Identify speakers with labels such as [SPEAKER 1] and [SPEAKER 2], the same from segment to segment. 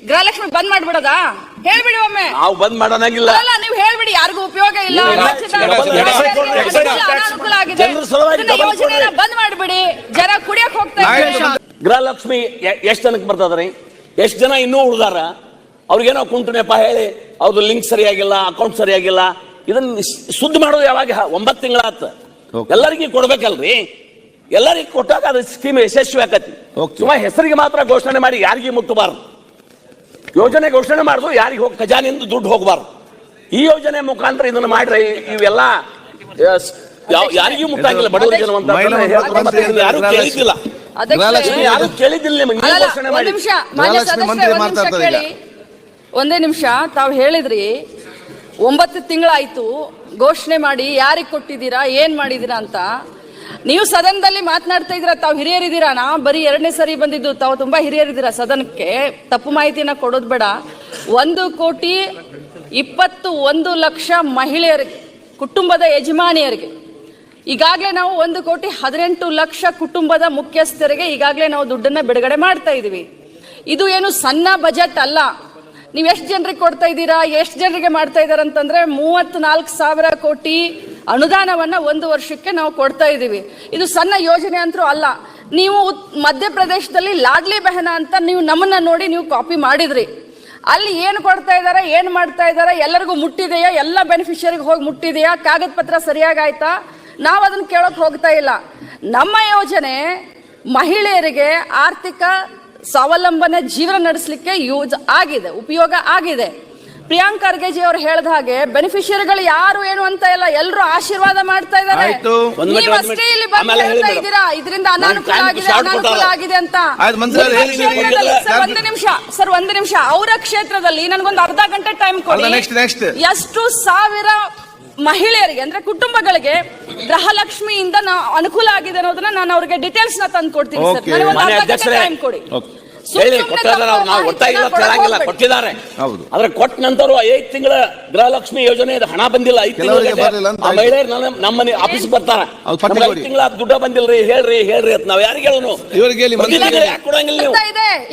[SPEAKER 1] ಗೃಹಲಕ್ಷ್ಮಿ ಬಂದ್ ಮಾಡ್ಬಿಡೋದಾ? ಹೇಳ್ಬಿಡಿ ಒಮ್ಮೆ.
[SPEAKER 2] ನಾವು ಬಂದ್ ಮಾಡೋಣಾಗಿಲ್ಲ.
[SPEAKER 1] ಅಲ್ಲ, ನೀವು ಹೇಳ್ಬಿಡಿ, ಯಾರಿಗೂ ಉಪಯೋಗ ಇಲ್ಲ, ಅನಾನುಕೂಲ ಆಗಿದೆ, ಯೋಜನೆನ ಬಂದ್ ಮಾಡ್ಬಿಡಿ, ಜನ ಕುಡಿಯಕ್ ಹೋಗ್ತಾ ಇದ್ದಾರೆ.
[SPEAKER 2] ಗೃಹಲಕ್ಷ್ಮಿ ಎಷ್ಟ್ ಜನಕ್ಕೆ ಬರ್ತದ್ರಿ? ಎಷ್ಟ್ ಜನ ಇನ್ನೂ ಉಳಿದಾರ? ಅವ್ರಿಗೇನೋ ಕುಂಟು ನೆಪ ಹೇಳಿ ಅವ್ರದ್ದು ಲಿಂಕ್ ಸರಿಯಾಗಿಲ್ಲ, ಅಕೌಂಟ್ ಸರಿಯಾಗಿಲ್ಲ, ಇದನ್ನ ಸುದ್ದಿ ಮಾಡೋದು ಯಾವಾಗ? 9 ತಿಂಗಳಾತ. ಎಲ್ಲರಿಗೂ ಕೊಡ್ಬೇಕಲ್ರಿ. ಎಲ್ಲರಿಗೂ ಕೊಟ್ಟಾಗ ಅದು ಸ್ಕೀಮ್ ಯಶಸ್ವಿ ಆಕತಿ. ಸುಮ್ಮ ಹೆಸರಿಗೆ ಮಾತ್ರ ಘೋಷಣೆ ಮಾಡಿ ಯಾರಿಗೂ ಮುಟ್ಟಬಾರ್ದು. ಯೋಜನೆ ಘೋಷಣೆ ಮಾಡುದು ಯಾರಿಗೆ ಹೋಗಿ ಖಜಾನೆಯಿಂದ ದುಡ್ಡು ಹೋಗಬಾರ್ದು. ಈ ಯೋಜನೆ ಮುಖಾಂತರ ಇದನ್ನ ಮಾಡ್ರೆ ಇವೆಲ್ಲ ಯಾರಿಗೂ ಮುಟ್ಟಾಗಿಲ್ಲ. ಬಡವರಿಗೆ ಯಾರು ಕೇಳಿದ್ದಿಲ್ಲ, ಯಾರು ಕೇಳಿದ್ದಿಲ್ಲ. ನಿಮಗೆ ಘೋಷಣೆ ಮಾಡಿ
[SPEAKER 1] ಒಂದೇ ನಿಮಿಷ. ತಾವು ಹೇಳಿದ್ರಿ 9 ತಿಂಗಳಾಯ್ತು ಘೋಷಣೆ ಮಾಡಿ, ಯಾರಿಗೆ ಕೊಟ್ಟಿದ್ದೀರಾ, ಏನ್ ಮಾಡಿದೀರಾ ಅಂತ. ನೀವು ಸದನದಲ್ಲಿ ಮಾತನಾಡ್ತಾ ಇದ್ದೀರಾ, ತಾವು ಹಿರಿಯರಿದ್ದೀರಾ. ನಾ ಬರೀ 2ನೇ ಸರಿ ಬಂದಿದ್ದು, ತಾವು ತುಂಬಾ ಹಿರಿಯರಿದ್ದೀರಾ ಸದನಕ್ಕೆ. ತಪ್ಪು ಮಾಹಿತಿನ ಕೊಡೋದು ಬೇಡ. 1,21,00,000 ಮಹಿಳೆಯರಿಗೆ, ಕುಟುಂಬದ ಯಜಮಾನಿಯರಿಗೆ ಈಗಾಗಲೇ ನಾವು 1,18,00,000 ಕುಟುಂಬದ ಮುಖ್ಯಸ್ಥರಿಗೆ ಈಗಾಗಲೇ ನಾವು ದುಡ್ಡನ್ನ ಬಿಡುಗಡೆ ಮಾಡ್ತಾ ಇದೀವಿ. ಇದು ಏನು ಸಣ್ಣ ಬಜೆಟ್ ಅಲ್ಲ. ನೀವು ಎಷ್ಟು ಜನರಿಗೆ ಕೊಡ್ತಾ ಇದ್ದೀರಾ, ಎಷ್ಟು ಜನರಿಗೆ ಮಾಡ್ತಾ ಇದ್ದಾರೆ ಅಂತಂದ್ರೆ 34,000 ಕೋಟಿ ಅನುದಾನವನ್ನ 1 ವರ್ಷಕ್ಕೆ ನಾವು ಕೊಡ್ತಾ ಇದ್ದೀವಿ. ಇದು ಸಣ್ಣ ಯೋಜನೆ ಅಂತೂ ಅಲ್ಲ. ನೀವು ಮಧ್ಯಪ್ರದೇಶದಲ್ಲಿ ಲಾಡ್ಲಿ ಬೆಹನ ಅಂತ ನೀವು ನಮ್ಮನ್ನ ನೋಡಿ ನೀವು ಕಾಪಿ ಮಾಡಿದ್ರಿ. ಅಲ್ಲಿ ಏನು ಕೊಡ್ತಾ ಇದ್ದಾರೆ, ಏನು ಮಾಡ್ತಾ ಇದ್ದಾರೆ, ಎಲ್ಲರಿಗೂ ಮುಟ್ಟಿದೆಯಾ, ಎಲ್ಲ ಬೆನಿಫಿಷರಿಗೆ ಹೋಗಿ ಮುಟ್ಟಿದೆಯಾ, ಕಾಗದ ಪತ್ರ ಸರಿಯಾಗಿ ಆಯ್ತಾ? ನಾವು ಅದನ್ನ ಕೇಳೋಕೆ ಹೋಗ್ತಾ ಇಲ್ಲ. ನಮ್ಮ ಯೋಜನೆ ಮಹಿಳೆಯರಿಗೆ ಆರ್ಥಿಕ ಸ್ವಾವಲಂಬನೆ ಜೀವನ ನಡೆಸಲಿಕ್ಕೆ ಯೂಸ್ ಆಗಿದೆ, ಉಪಯೋಗ ಆಗಿದೆ. ಪ್ರಿಯಾಂಕ್ ಖರ್ಗೆಜಿ ಅವರು ಹೇಳಿದ ಹಾಗೆ ಬೆನಿಫಿಷಿಯರಿಗಳು ಯಾರು ಏನು ಅಂತ ಇಲ್ಲ, ಎಲ್ಲರೂ ಆಶೀರ್ವಾದ ಮಾಡ್ತಾ ಇದ್ದಾರೆ. ನೀವಷ್ಟೇ ಇಲ್ಲಿ ಬಂದು ಹೇಳ್ತಾ ಇದ್ದೀರಾ ಇದರಿಂದ ಅನಾನುಕೂಲ ಆಗಿದೆ, ಅನಾನುಕೂಲ ಆಗಿದೆ ಅಂತ. ಒಂದು ನಿಮಿಷ. ಅವರ ಕ್ಷೇತ್ರದಲ್ಲಿ ನನಗೊಂದು ಅರ್ಧ ಗಂಟೆ ಟೈಮ್ ಕೊಡಿ. ಎಷ್ಟು ಸಾವಿರ ಮಹಿಳೆಯರಿಗೆ ಅಂದ್ರೆ ಕುಟುಂಬಗಳಿಗೆ ಗೃಹಲಕ್ಷ್ಮಿಯಿಂದ ಅನುಕೂಲ ಆಗಿದೆ ಅನ್ನೋದನ್ನ ನಾನು ಅವ್ರಿಗೆ ಡೀಟೇಲ್ಸ್ ನ ತಂದು ಕೊಡ್ತೀನಿ ಸರ್. ನನಗೊಂದು ಅರ್ಧ ಗಂಟೆ ಟೈಮ್ ಕೊಡಿ.
[SPEAKER 2] ಕೊಟ್ಟಿದ್ದಾರೆ. ಆದ್ರೆ ಕೊಟ್ಟ ನಂತರ 5 ತಿಂಗಳ ಗೃಹಲಕ್ಷ್ಮಿ ಯೋಜನೆ ಹಣ ಬಂದಿಲ್ಲ. 5 ತಿಂಗಳ ಮಹಿಳೆಯರು ನಮ್ಮ ಆಫೀಸ್ ಬರ್ತಾರ, 5 ತಿಂಗಳ ದುಡ್ಡ ಬಂದಿಲ್ರಿ, ಹೇಳ್ರಿ ಅಂತ ನಾವ್ ಯಾರಿಗೆ ಹೇಳೋನು?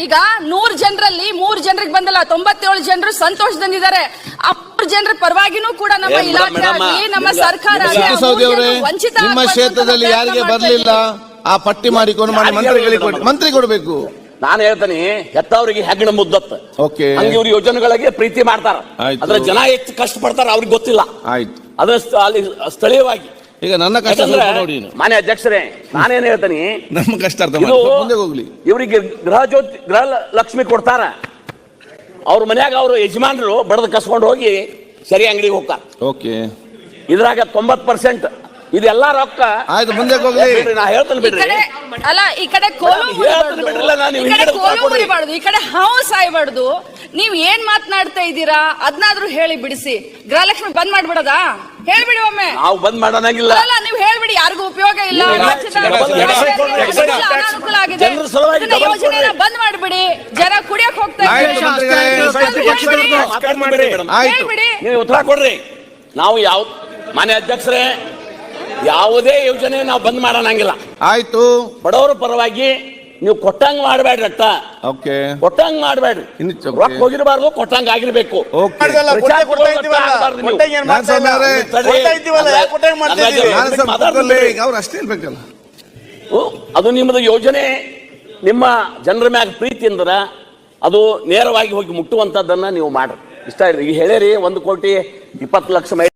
[SPEAKER 1] ಈಗ 100 ಜನರಲ್ಲಿ 3 ಜನರಿಗೆ ಬಂದಿಲ್ಲ, 97 ಜನರು ಸಂತೋಷದಿಂದಿದ್ದಾರೆ. 6 ಜನರ ಪರವಾಗಿನೂ ಕೂಡ ನಮ್ಮ ಇಲಾಖೆ ನಮ್ಮ ಸರ್ಕಾರ
[SPEAKER 3] ವಂಚಿತ. ನಿಮ್ಮ ಕ್ಷೇತ್ರದಲ್ಲಿ ಯಾರಿಗೆ ಬರಲಿಲ್ಲ ಆ ಪಟ್ಟಿ ಮಾಡಿಕೊಂಡು ಮಂತ್ರಿ ಕೊಡಬೇಕು.
[SPEAKER 2] ನಾನು ಹೇಳ್ತೇನೆ, ಹೆತ್ತವರಿಗೆ ಹೆಗ್ಗಣ ಮುದ್ದತ್ತ. ಹಂಗೆ ಇವ್ರ ಯೋಜನೆಗಳಿಗೆ ಪ್ರೀತಿ ಮಾಡ್ತಾರ. ಅದ್ರ ಜನ ಎಷ್ಟು ಕಷ್ಟ ಪಡ್ತಾರ ಅವ್ರಿಗೆ ಗೊತ್ತಿಲ್ಲ. ಅದ್ರ ಅಲ್ಲಿ ಸ್ಥಳೀಯವಾಗಿ
[SPEAKER 3] ಈಗ ನನ್ನ ಕಷ್ಟ
[SPEAKER 2] ಮಾನ್ಯ ಅಧ್ಯಕ್ಷರೇ, ನಾನೇನ್ ಹೇಳ್ತೇನೆ,
[SPEAKER 3] ನಮ್ಮ ಕಷ್ಟ ಹೋಗ್ಲಿ.
[SPEAKER 2] ಇವರಿಗೆ ಗೃಹ ಲಕ್ಷ್ಮಿ ಕೊಡ್ತಾರ. ಅವ್ರ ಮನ್ಯಾಗ ಅವ್ರ ಯಜಮಾನರು ಬಡದ ಕಸ್ಕೊಂಡು ಹೋಗಿ ಸರಿ ಅಂಗಡಿಗೆ ಹೋಗ್ತಾರ. ಇದ್ರಾಗ 90% ಇದೆಲ್ಲ ರೊಕ್ಕ
[SPEAKER 3] ಆಯ್ತು, ಮುಂದೆ ಹೋಗ್ಲಿ.
[SPEAKER 2] ನಾ ಹೇಳ್ತೇನೆ ಬಿಡ್ರಿ.
[SPEAKER 1] ಅಲ್ಲ, ಈ ಕಡೆ ಕೋಲು ಮುರಿಬಾರ್ದು, ಈ ಕಡೆ ಹಾವು ಸಾಯ್ಬಾರ್ದು. ನೀವ್ ಏನ್ ಮಾತನಾಡ್ತಾ ಇದ್ದೀರಾ ಅದನ್ನಾದ್ರೂ ಹೇಳಿ ಬಿಡಿಸಿ. ಗೃಹಲಕ್ಷ್ಮಿ ಬಂದ್ ಮಾಡ್ಬಿಡೋದಾ? ಹೇಳ್ಬಿಡಿ ಒಮ್ಮೆ.
[SPEAKER 2] ನಾವು ಬಂದ್ ಮಾಡೋಣಾಗಿಲ್ಲ.
[SPEAKER 1] ಅಲ್ಲ, ನೀವು ಹೇಳ್ಬಿಡಿ, ಯಾರಿಗೂ ಉಪಯೋಗ ಇಲ್ಲ, ಅನಾನುಕೂಲ ಆಗಿದೆ, ಯೋಜನೆನ ಬಂದ್ ಮಾಡ್ಬಿಡಿ, ಜನ ಕುಡಿಯಕ್ ಹೋಗ್ತಾ ಇದ್ದಾರೆ.
[SPEAKER 2] ನೀವು ಉತ್ತರ ಕೊಡ್ರಿ. ನಾವು ಯಾವ ಮಾನ್ಯ ಅಧ್ಯಕ್ಷರೇ, ಯಾವುದೇ ಯೋಜನೆ ನಾವು ಬಂದ್ ಮಾಡೋಣಂಗಿಲ್ಲ.
[SPEAKER 3] ಆಯ್ತು,
[SPEAKER 2] ಬಡವರ ಪರವಾಗಿ ನೀವು ಕೊಟ್ಟಂಗ್ ಮಾಡಬೇಡ್ರಿ. ಕೊಟ್ಟಂಗ್ ಮಾಡಬೇಡ್ರಿ. ರೊಕ್ಕ ಹೋಗಿರಬಾರ್ದು, ಕೊಟ್ಟಂಗ್ ಆಗಿರ್ಬೇಕು. ಅದು ನಿಮ್ಮದು ಯೋಜನೆ ನಿಮ್ಮ ಜನರ ಮ್ಯಾಗ ಪ್ರೀತಿ ಅಂದ್ರ ಅದು ನೇರವಾಗಿ ಹೋಗಿ ಮುಟ್ಟುವಂತದ್ದನ್ನ ನೀವು ಮಾಡ್ರಿ. ಇಷ್ಟ ಈಗ ಹೇಳಿರಿ 1,20,20,00,000